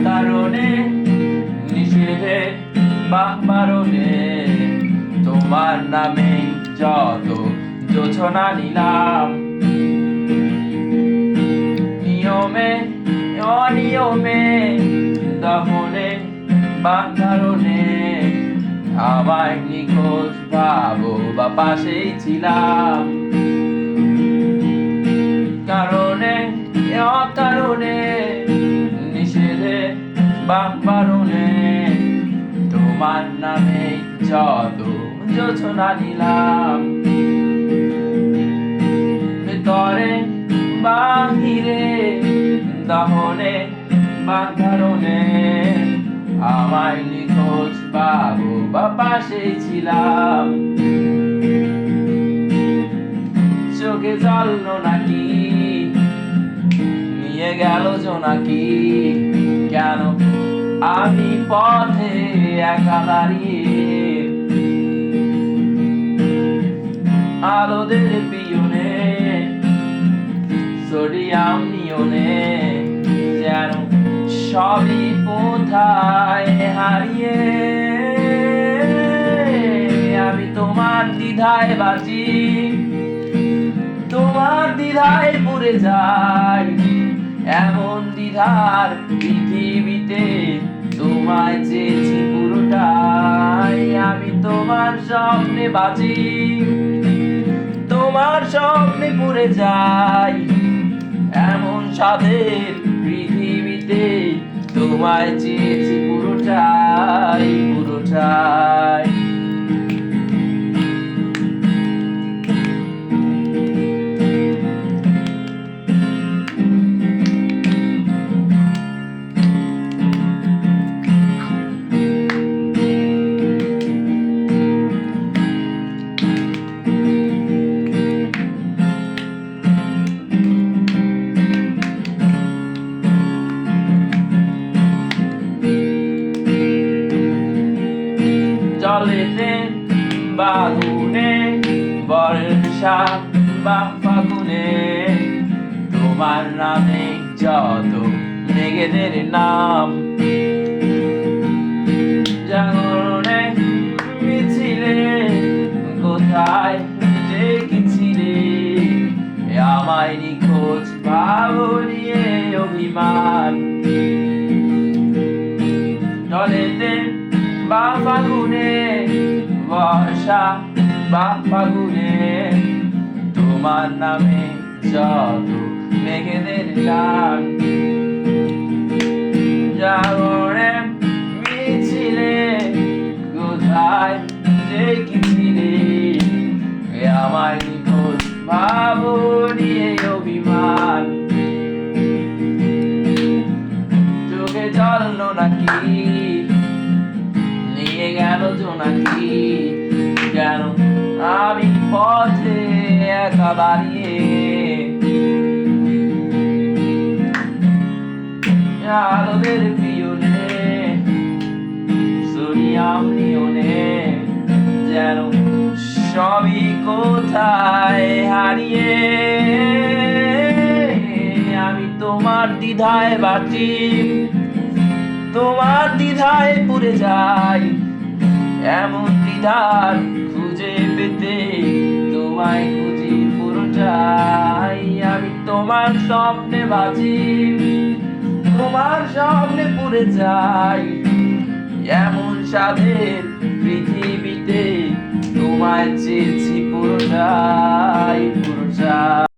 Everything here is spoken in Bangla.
কারণে নিষেধে বা বারণে তোমার নামে যত যোজনা নিলাম, নিয়মে অনিয়মে দহনে বা কারণে আমায় নিখোঁজ ভাবো বা পাশেই ছিলাম। কারণে অকারণে নিষেধে বা বারণে তোমার নামে যত যোজনা নিলাম, ভিতরে বাহিরে দহনে বা কারণে আমায় নিখোঁজ পাবো বা পাশেই ছিলাম। চোখে জল নাকি নিয়ে গেল জোনাকি, কেন আমি পথে একা দাঁড়িয়ে আলোদের পিয়নে সোডিয়াম নিয়নে যেন সবই কোথায় হারিয়ে। আমি তোমার দ্বিধায় বাঁচি, তোমার দ্বিধায় পড়ে যাই, এমন দ্বিধার পৃথিবীতে তোমায় চেয়েছি পুরোটাই। আমি তোমার স্বপ্নে বাঁচি, তোমার স্বপ্নে পড়ে যাই, এমন সাধের পৃথিবীতে তোমায় চেয়েছি পুরোটাই পুরোটাই। জলেতে বাগুনে বর্ষা বা ফাগুনে তোমার নামে যত মেঘেদের নাম, জাগরণে মিছিলে কোথায় যে কি ছিলে, আমায় নিখোঁজ ভাবো নিয়ে অভিমান। জলেতে বা ফাগুনে বর্ষা বা ফাগুনে তোমার নামে যত মেঘেদের গান, জাগরণে মিছিলে কোথায় যে কি ছিলে, আমায় নিখোঁজ ভাবো নিয়ে অভিমান। চোখে জল নাকি নিয়ে গেল জোনাকি, কেন আমি পথে একা দাঁড়িয়ে আলোদের পিয়নে সোডিয়াম নিয়নে যেন সবই কোথায় হারিয়ে। আমি তোমার দ্বিধায় বাঁচি, তোমার দ্বিধায় পড়ে যাই, এমন দ্বিধার খুঁজে পেতে তোমায় খুঁজি পুরোটাই। আমি তোমার স্বপ্নে বাঁচি, তোমার স্বপ্নে পড়ে যাই, এমন সাধের পৃথিবীতে তোমায় চেয়েছি পুরোটাই পুরোটাই।